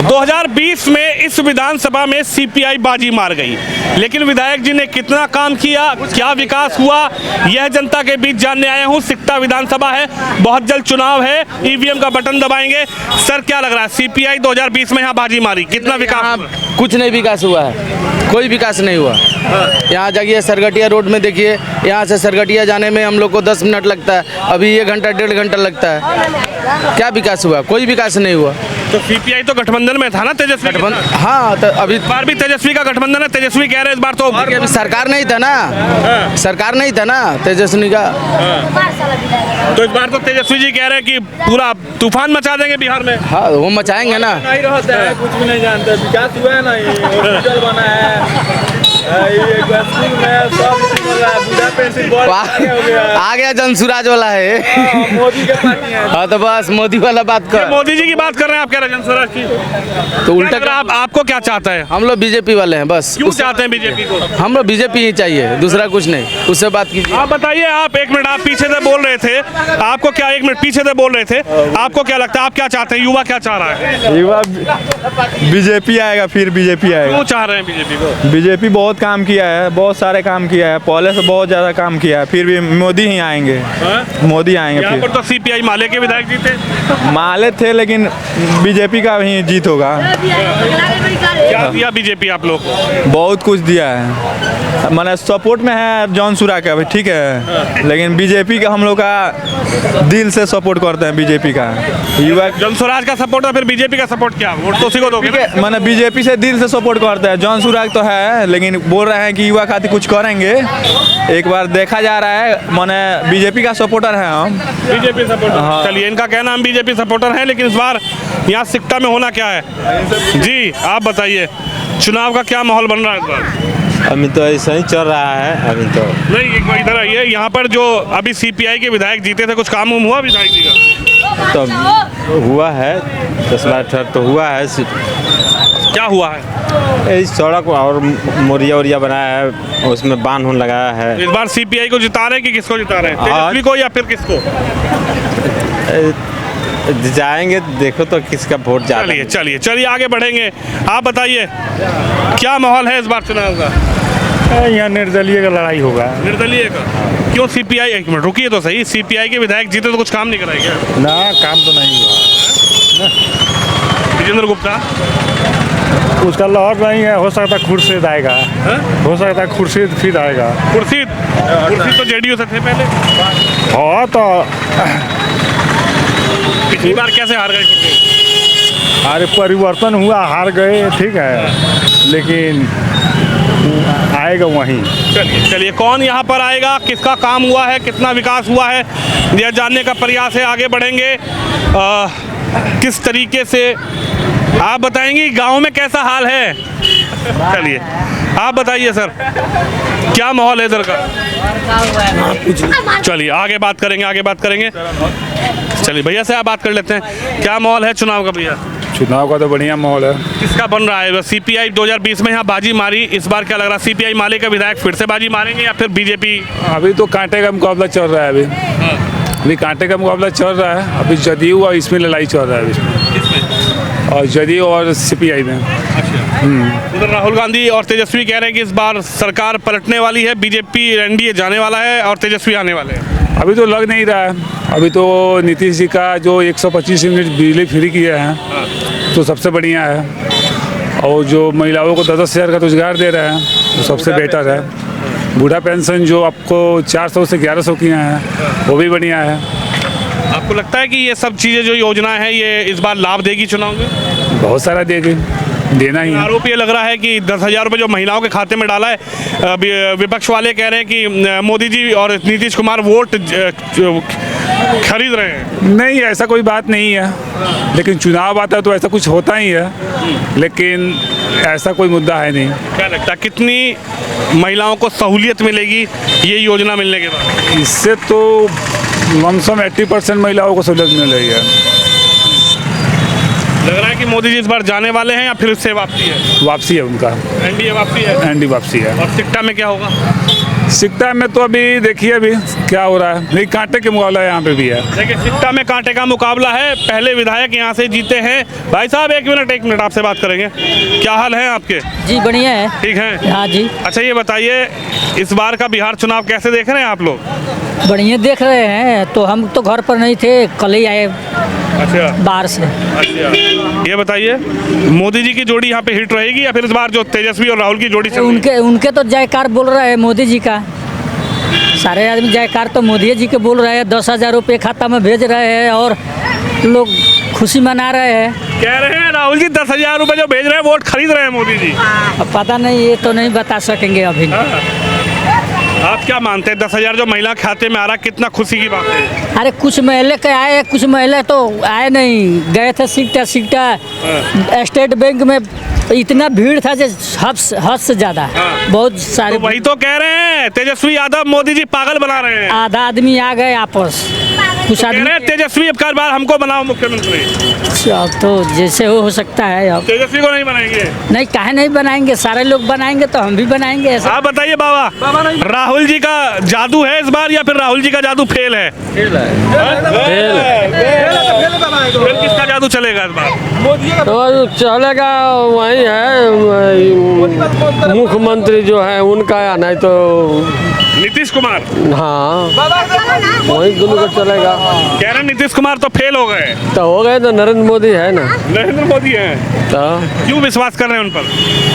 2020 में इस विधानसभा में सीपीआई बाजी मार गई, लेकिन विधायक जी ने कितना काम किया, क्या विकास हुआ, यह जनता के बीच जानने आया हूं। सिकटा विधानसभा है, बहुत जल्द चुनाव है, ईवीएम का बटन दबाएंगे। सर क्या लग रहा है, सीपीआई 2020 में यहाँ बाजी मारी, कितना विकास हुआ? कुछ नहीं विकास हुआ है, कोई विकास नहीं हुआ। यहाँ जाइए सरगटिया रोड में देखिए, यहाँ से सरगटिया जाने में हम लोग को 10 मिनट लगता है, अभी 1 घंटा 1.5 घंटा लगता है। क्या विकास हुआ? कोई विकास नहीं हुआ। तो सीपीआई तो गठबंधन में था ना, तेजस्वी हाँ, तो अभी इस बार भी तेजस्वी का गठबंधन है। तेजस्वी कह रहे हैं इस बार तो अभी सरकार नहीं था ना, सरकार नहीं था ना तेजस्वी का। तो इस बार तो तेजस्वी जी कह रहे हैं कि पूरा तूफान मचा देंगे बिहार में। हाँ, वो मचाएंगे ना। नहीं रहता है, कुछ भी नहीं जानते। विकास हुआ है ना, ये हॉस्पिटल बना है, ये स्कूल में सब बन रहा है, बूढ़ा पेंशन बहुत हो गया। आ गया जनसुराज वाला है। मोदी के पार्टी है। हाँ, तो बस मोदी वाला बात कर। मोदी जी की बात कर रहे हैं आप, कह रहे हैं जनसुराज की, तो उल्टा आपको क्या चाहता है? हम लोग बीजेपी वाले हैं बस। क्यों चाहते हैं बीजेपी को? हम लोग बीजेपी ही चाहिए, दूसरा कुछ नहीं। उससे बात कीजिए। आप बताइए, आप 1 मिनट, आप पीछे से बोल रहे थे, आपको क्या 1 मिनट पीछे से बोल रहे थे, आपको क्या लगता है, आप क्या चाहते हैं, युवा क्या चाह रहा है? युवा बीजेपी आएगा, फिर बीजेपी आएगा। क्यों चाह रहे हैं बीजेपी को? बीजेपी बहुत काम किया है, बहुत सारे काम किया है, पहले से बहुत ज्यादा काम किया है, फिर भी मोदी ही आएंगे। मोदी आएंगे। यहाँ फिर पर तो सीपीआई माले के विधायक जी थे। माले थे, लेकिन बीजेपी का ही जीत होगा। क्या दिया बीजेपी आप लोग को? बहुत कुछ दिया है, मैंने सपोर्ट में है जॉन सुरा का भी, ठीक है, लेकिन बीजेपी का हम लोग का दिल से सपोर्ट करते हैं। बीजेपी का युवा जनसुराज का सपोर्ट है, फिर बीजेपी का सपोर्ट क्या? वोट तो उसी को दोगे ना? मैंने बीजेपी से दिल से सपोर्ट करते हैं। जॉन सुराग तो है, लेकिन बोल रहे हैं कि युवा खातिर कुछ करेंगे, एक बार देखा जा रहा है। मैंने बीजेपी का सपोर्टर है हम। बीजेपी सपोर्टर, चलिए, इनका कहना हम बीजेपी सपोर्टर हैं, लेकिन इस बार यहाँ सिकटा में होना क्या है जी, आप बताइए, चुनाव का क्या माहौल बन रहा है इस बार? अभी तो ऐसा ही चल रहा है। अभी तो नहीं, एक बार इधर आइए। यहाँ पर जो अभी सीपीआई के विधायक जीते थे, कुछ काम हुआ विधायक जी का? तो हुआ है, 10-12 तो हुआ है। क्या हुआ है? इस सड़क और मोरिया वोरिया बनाया है, उसमें बांध होने लगाया है। इस बार सीपीआई को जिता रहे हैं कि किसको जिता रहे हैं, तेजस्वी को या फिर किसको? जाएंगे, देखो तो किसका वोट जा रहा है। चलिए चलिए आगे बढ़ेंगे। आप बताइए, क्या माहौल है इस बार चुनाव का? यहाँ निर्दलीय का लड़ाई होगा। निर्दलीय का? क्यों सीपीआई? 1 मिनट रुकिए तो सही, सीपीआई के विधायक जीते तो कुछ काम नहीं कराएंगे? ना, काम तो नहीं हुआ। विजेंद्र गुप्ता उसका लहर नहीं है, हो सकता है खुर्शीद आएगा। हो सकता है खुर्शीद फिर आएगा। खुर्शीद तो जेडीयू से थे पहले। हाँ, तो पिछली बार कैसे हार गए खुर्शीद? अरे परिवर्तन हुआ, हार गए, ठीक है, लेकिन आएगा वहीं। चलिए चलिए, कौन यहाँ पर आएगा, किसका काम हुआ है, कितना विकास हुआ है, यह जानने का प्रयास है। आगे बढ़ेंगे। किस तरीके से आप बताएंगे, गांव में कैसा हाल है? चलिए आप बताइए सर, क्या माहौल है इधर का? चलिए आगे बात करेंगे। चलिए भैया से आप बात कर लेते हैं, क्या माहौल है चुनाव का भैया? चुनाव का तो बढ़िया माहौल है। किसका बन रहा है? सीपीआई 2020 में यहाँ बाजी मारी, इस बार क्या लग रहा है, सीपीआई माले का विधायक फिर से बाजी मारेंगे या फिर बीजेपी? अभी तो कांटे का मुकाबला चल रहा है। अभी कांटे का मुकाबला चल रहा है। अभी जदयू और इसमें लड़ाई चल रहा है अभी, और जदयू और सीपीआई में। उधर राहुल गांधी और तेजस्वी कह रहे हैं कि इस बार सरकार पलटने वाली है, बीजेपी एनडीए जाने वाला है और तेजस्वी आने वाले हैं। अभी तो लग नहीं रहा है। अभी तो नीतीश जी का जो 125 यूनिट बिजली फ्री किया है, तो सबसे बढ़िया है। और जो महिलाओं को 10-10 हज़ार का रोजगार दे रहे हैं, वो सबसे बेटर है। बूढ़ा पेंशन जो आपको 400 से 1100 किया है, वो भी बढ़िया है। आपको लगता है कि ये सब चीज़ें जो योजना है, ये इस बार लाभ देगी चुनाव में? बहुत सारा देगी, देना ही है। आरोप ये लग रहा है कि 10,000 रुपये जो महिलाओं के खाते में डाला है, विपक्ष वाले कह रहे हैं कि मोदी जी और नीतीश कुमार वोट खरीद रहे हैं। नहीं, ऐसा कोई बात नहीं है, लेकिन चुनाव आता है तो ऐसा कुछ होता ही है, लेकिन ऐसा कोई मुद्दा है नहीं। क्या लगता है कितनी महिलाओं को सहूलियत मिलेगी ये योजना मिलने के बाद? इससे तो लमसम 80% महिलाओं को सहूलियत मिल रही है। लग रहा है कि मोदी जी इस बार जाने वाले हैं या फिर उससे वापसी है? वापसी है उनका, एनडीए वापसी है। एनडी वापसी है। और सिकटा में क्या होगा? सिकटा में तो अभी देखिए अभी क्या हो रहा है, नहीं कांटे के मुकाबला यहाँ पे भी है। देखिए सिकटा में कांटे का मुकाबला है। पहले विधायक यहाँ से जीते हैं। भाई साहब एक मिनट आपसे बात करेंगे। क्या हाल है आपके? जी बढ़िया है। ठीक है। हाँ जी अच्छा ये बताइए, इस बार का बिहार चुनाव कैसे देख रहे हैं आप लोग? बढ़िया देख रहे हैं। तो हम तो घर पर नहीं थे, कल ही आए अच्छा बाहर से। अच्छा, ये बताइए मोदी जी की जोड़ी यहाँ पे हिट रहेगी या फिर इस बार जो तेजस्वी और राहुल की जोड़ी चल रही है? उनके तो जयकार बोल रहे हैं मोदी जी का। सारे आदमी जयकार तो मोदी जी के बोल रहे हैं। 10,000 रुपये खाता में भेज रहे हैं और लोग खुशी मना रहे हैं। कह रहे हैं राहुल जी 10,000 रुपए जो भेज रहे हैं वोट खरीद रहे हैं मोदी जी। अब पता नहीं, ये तो नहीं बता सकेंगे अभी। आप क्या मानते हैं 10,000 जो महिला खाते में आ रहा, कितना खुशी की बात है? अरे कुछ महिला के आए, कुछ महिला तो आए नहीं, गए थे सीखता स्टेट बैंक में इतना भीड़ था जो हद से ज्यादा। बहुत सारे तो वही तो कह रहे हैं तेजस्वी यादव मोदी जी पागल बना रहे हैं। आधा आदमी आ गए आपस। कुछ कह रहे हैं आदमी तेजस्वी अब की बार हमको बनाओ मुख्यमंत्री। अब तो जैसे हो सकता है। अब तेजस्वी को नहीं बनाएंगे? नहीं, काहे नहीं बनाएंगे, सारे लोग बनाएंगे तो हम भी बनाएंगे ऐसा। आप बताइए बाबा, राहुल जी का जादू है इस बार या फिर राहुल जी का जादू फेल है? फेल किसका जादू चलेगा इस बार? तो चलेगा वही है, मुख्यमंत्री जो है उनका, या नहीं तो नीतीश कुमार। हाँ वही दोनों का चलेगा। कह रहे हैं नीतीश कुमार तो फेल हो गए। तो हो गए तो नरेंद्र मोदी है ना। नरेंद्र मोदी हैं। तो क्यों विश्वास कर रहे हैं उन पर?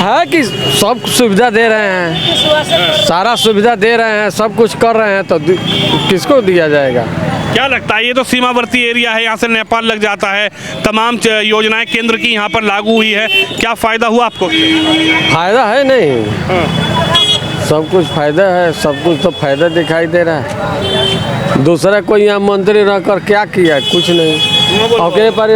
है कि सब सुविधा दे रहे हैं, सारा सुविधा दे रहे हैं, सब कुछ कर रहे हैं, तो किसको दिया जाएगा? क्या लगता है ये तो सीमावर्ती एरिया है, यहाँ से नेपाल लग जाता है, तमाम योजनाएं केंद्र की यहाँ पर लागू हुई है, क्या फायदा हुआ आपको? फायदा है नहीं, सब कुछ फायदा है, सब कुछ तो फायदा दिखाई दे रहा है। दूसरा कोई यहाँ मंत्री रहकर क्या किया? कुछ नहीं। और पर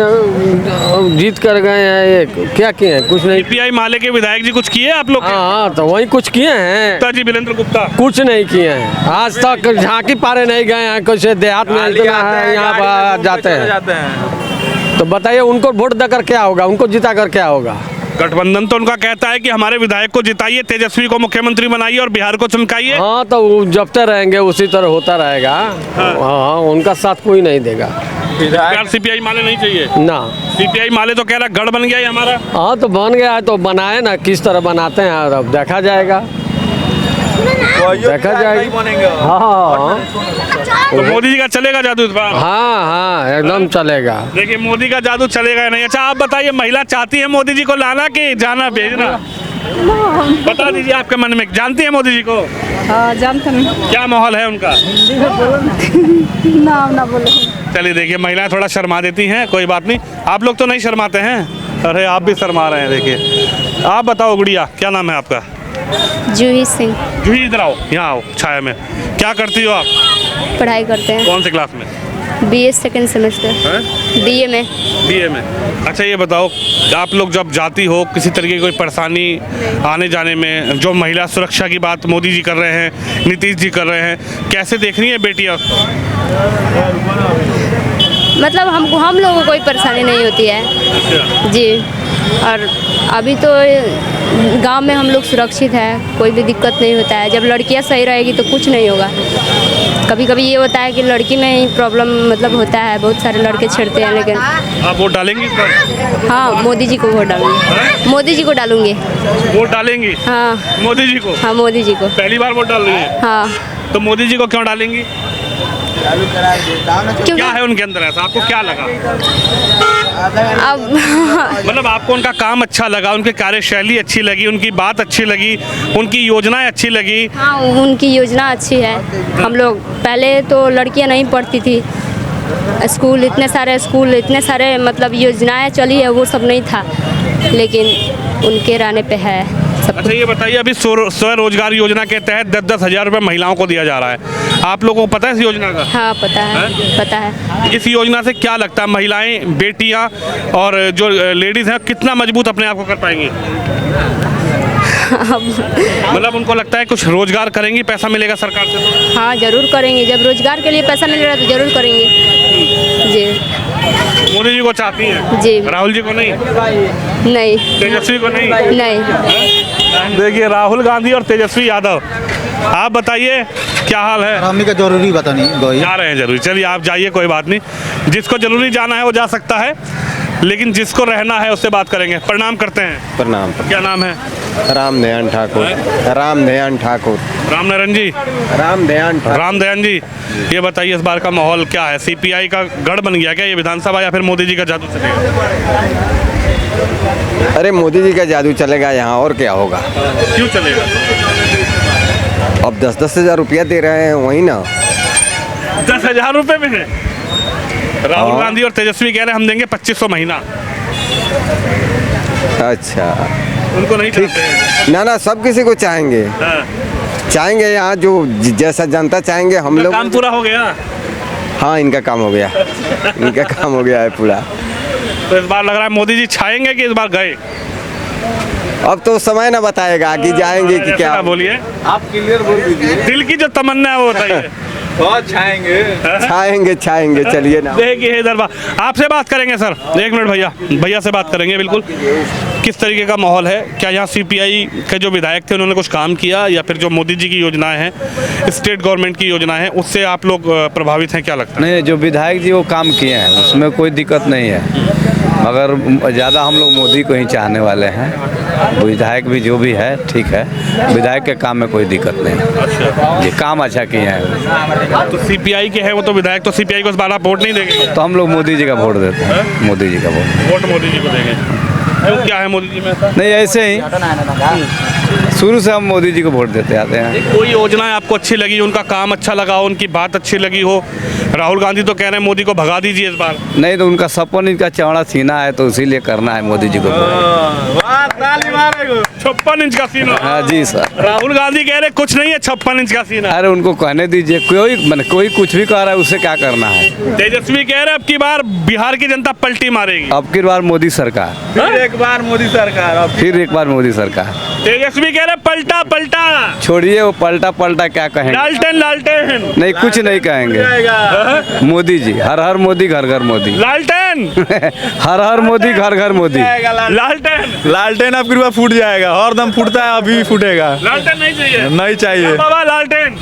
जीत कर गए हैं, ये क्या किए हैं? कुछ नहीं। सीपीआई माले के विधायक जी कुछ किए आप लोग? हाँ तो वही कुछ किए हैं। जी वीरेंद्र गुप्ता कुछ नहीं किए हैं आज तक, झांकी पारे नहीं गए हैं। कुछ देहात में इतना है, यहाँ पर जाते हैं। तो बताइए उनको वोट देकर क्या होगा, उनको जिता कर क्या होगा? गठबंधन तो उनका कहता है कि हमारे विधायक को जिताइए, तेजस्वी को मुख्यमंत्री बनाइए और बिहार को चमकाइए। हाँ तो वो जबते रहेंगे उसी तरह होता रहेगा। हाँ उनका साथ कोई नहीं देगा। सीपीआई माले नहीं चाहिए ना। सीपीआई माले तो कह रहा गढ़ बन गया है हमारा। हाँ तो बन गया है तो बनाए ना, किस तरह बनाते हैं अब देखा जाएगा, देखा जाएगा। हाँ तो मोदी जी का चलेगा जादू इस बार? हाँ हाँ एकदम चलेगा। देखिए मोदी का जादू चलेगा नहीं। अच्छा आप बताइए, महिला चाहती है मोदी जी को लाना कि जाना भेजना? बता दीजिए आपके मन में, जानती है मोदी जी को? हाँ जानते नहीं। क्या माहौल है उनका? नाम ना बोले। चलिए देखिए महिलाएं थोड़ा शर्मा देती हैं, कोई बात नहीं, आप लोग तो नहीं शर्माते हैं। अरे आप भी शर्मा रहे हैं। देखिए आप बताओ गुड़िया, क्या नाम है आपका? जूही सिंह। जूही इधर आओ, यहाँ आओ छाया में। क्या करती हो आप? पढ़ाई करते हैं। कौन से क्लास में? BA second semester. बीए में। बीए में। अच्छा ये बताओ, आप लोग जब जाती हो किसी तरीके की कोई परेशानी आने जाने में, जो महिला सुरक्षा की बात मोदी जी कर रहे हैं, नीतीश जी कर रहे हैं, कैसे देख रही है बेटियाँ उसको? मतलब हम लोगों को कोई परेशानी नहीं होती है जी। और अभी तो गांव में हम लोग सुरक्षित है, कोई भी दिक्कत नहीं होता है। जब लड़कियां सही रहेगी तो कुछ नहीं होगा। कभी कभी ये होता है कि लड़की में ही प्रॉब्लम मतलब होता है, बहुत सारे लड़के छेड़ते हैं। लेकिन आप वोट डालेंगी इस बार? हाँ मोदी जी को वोट डालूंगी। मोदी जी को डालूंगी। वोट डालेंगी? हाँ मोदी जी को? हाँ मोदी जी को। पहली बार वोट डाल रही है? हाँ। तो मोदी जी को क्यों डालेंगी? क्योंकि क्या है उनके अंदर ऐसा, आपको क्या लगा? अब मतलब आपको उनका काम अच्छा लगा, उनकी कार्यशैली अच्छी लगी, उनकी बात अच्छी लगी, उनकी योजनाएं अच्छी लगी? हाँ उनकी योजना अच्छी है। हम लोग पहले तो लड़कियां नहीं पढ़ती थी, स्कूल इतने सारे मतलब योजनाएं चली है, वो सब नहीं था, लेकिन उनके रहने पे है सब। अच्छा ये बताइए, अभी स्वरोजगार योजना के तहत 10-10 हज़ार रुपये महिलाओं को दिया जा रहा है, आप लोगों को पता है इस योजना का? हाँ पता है, पता है। इस योजना से क्या लगता है महिलाएं, बेटियां और जो लेडीज़ हैं कितना मजबूत अपने आप को कर पाएंगी? मतलब उनको लगता है कुछ रोजगार करेंगी, पैसा मिलेगा सरकार से? हाँ जरूर करेंगे, जब रोजगार के लिए पैसा मिल रहा है तो जरूर करेंगे जी। मोदी जी को चाहती हैं? जी। राहुल जी को नहीं? नहीं। तेजस्वी को नहीं? नहीं। देखिए राहुल गांधी और तेजस्वी यादव आप बताइए क्या हाल है? हमें का जरूरी बता नहीं जा रहे हैं जरूरी, चलिए आप जाइए, कोई बात नहीं। जिसको जरूरी जाना है वो जा सकता है, लेकिन जिसको रहना है उससे बात करेंगे। प्रणाम करते हैं। प्रणाम। क्या नाम है? रामदयान ठाकुर। रामदयान ठाकुर। रामनारायण जी। रामदयान रामदयान जी, ये बताइए इस बार का माहौल क्या है? सीपीआई का गढ़ बन गया क्या ये विधानसभा, या फिर मोदी जी का जादू चलेगा? अरे मोदी जी का जादू चलेगा यहाँ, और क्या होगा? क्यों चलेगा? अब 10-10 हज़ार रुपया दे रहे हैं, वही ना। 10,000 रुपये में है? राहुल गांधी और तेजस्वी कह रहे हैं हम देंगे 2500 महीना। अच्छा, उनको नहीं चाहते हैं? ना सब किसी को चाहेंगे। हाँ। चाहेंगे यहाँ जो जैसा जनता चाहेंगे हम लोग। काम पूरा हो गया? हाँ, इनका काम हो गया। इनका काम हो गया है पूरा। तो इस बार लग रहा है मोदी जी छाएंगे कि इस बार गए? अब तो समय ना बताएगा कि जाएंगे कि क्या। बोलिए, आप क्लियर बोल दीजिए। दिल की जो तमन्ना है वो बताइए। छाएंगे चलिए ना। देखिए इधर आपसे बात करेंगे सर, 1 मिनट भैया से बात करेंगे। बिल्कुल, किस तरीके का माहौल है? क्या यहाँ सीपीआई के जो विधायक थे उन्होंने कुछ काम किया, या फिर जो मोदी जी की योजनाएं हैं, स्टेट गवर्नमेंट की योजनाएं हैं, उससे आप लोग प्रभावित हैं? क्या लगता है? नहीं, जो विधायक जी वो काम किए हैं उसमें कोई दिक्कत नहीं है, मगर ज़्यादा हम लोग मोदी को ही चाहने वाले हैं। विधायक भी जो भी है ठीक है, विधायक के काम में कोई दिक्कत नहीं। ये काम अच्छा किए हैं। तो सीपीआई के हैं वो, तो विधायक तो सीपीआई को इस बार आप वोट नहीं देंगे? तो हम लोग मोदी जी का वोट देते हैं। मोदी जी का वोट मोदी जी को देंगे। क्यों, क्या है मोदी जी में? नहीं, ऐसे ही शुरू से हम मोदी जी को वोट देते आते हैं। कोई योजनाएं आपको अच्छी लगी, उनका काम अच्छा लगा हो, उनकी बात अच्छी लगी हो? राहुल गांधी तो कह रहे हैं मोदी को भगा दीजिए इस बार। नहीं, तो उनका 56 इंच चौड़ा सीना है, तो इसीलिए करना है मोदी जी को। 56 इंच का सीना? हाँ जी सर। राहुल गांधी कह रहे कुछ नहीं है 56 इंच का सीना। अरे उनको कहने दीजिए, कोई कुछ भी कह रहा है, उससे क्या करना है? तेजस्वी कह रहे अब की बार बिहार की जनता पलटी मारेगी। अब की बार मोदी सरकार, फिर एक बार मोदी सरकार। फिर एक बार मोदी सरकार। तेजस्वी कह रहे पलटा पलटा। छोड़िए वो पलटा क्या कहेंगे? लालटेन नहीं, कुछ नहीं कहेंगे। मोदी जी, हर हर मोदी, घर घर मोदी। लालटेन हर हर मोदी, घर घर मोदी। लालटेन अब की फूट जाएगा, हर दम फूटता है, अभी फूटेगा। लालटेन नहीं चाहिए? नहीं चाहिए बाबा। लालटेन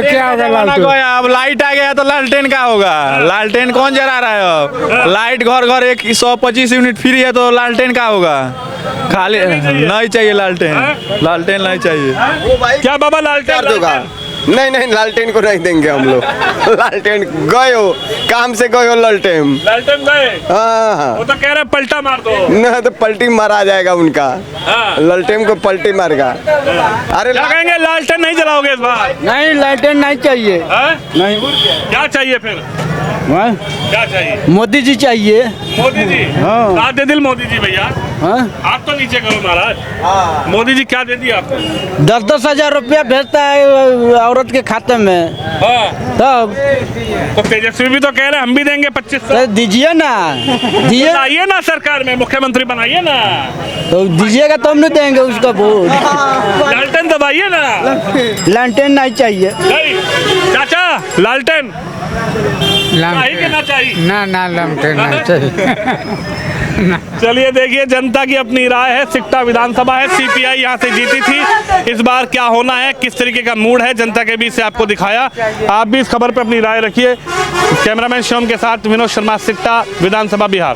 क्या होगा? अब लाइट आ गया तो लालटेन का होगा? लालटेन कौन जला रहा है? अब लाइट घर घर 125 यूनिट फ्री है, तो लालटेन का होगा? खाली नहीं चाहिए लालटेन। लालटेन नहीं चाहिए। क्या बाबा लालटेन होगा? नहीं, लालटेन को नहीं देंगे हम लोग। लालटेन गए हो, काम से गए हो लालटेन गए। हाँ, वो तो कह रहे पलटा मार दो। ना तो पलटी मारा जाएगा उनका। लालटेन को पलटी मारेगा। अरे क्या कहेंगे, लालटेन नहीं जलाओगे इस बार? नहीं, लालटेन नहीं चाहिए। नहीं, क्या चाहिए फिर? क्या चाहिए? मोदी जी चाहिए। मोदी जी? हाँ, दे दिल मोदी जी भैया। आप तो नीचे करो महाराज। मोदी जी क्या दे दिया आपको? 10-10 हजार रुपया भेजता है औरत के खाते में। तब तो तेजस्वी भी तो कह रहे हम भी देंगे 2500। दीजिए ना, दीजिए। आइए ना सरकार में, मुख्यमंत्री बनाइए ना। तो दीजिएगा तो हम नहीं देंगे उसका वोट। लालटेन दबाइए ना। लालटेन नहीं चाहिए। नहीं चाचा, लालटेन चाहिए ना? चाहिए ना लालटेन नहीं चाहिए। चलिए देखिए, जनता की अपनी राय है। सिकटा विधानसभा है, सीपीआई यहाँ से जीती थी। इस बार क्या होना है, किस तरीके का मूड है जनता के बीच से आपको दिखाया। आप भी इस खबर पर अपनी राय रखिए। कैमरामैन शिवम के साथ विनोद शर्मा, सिकटा विधानसभा, बिहार।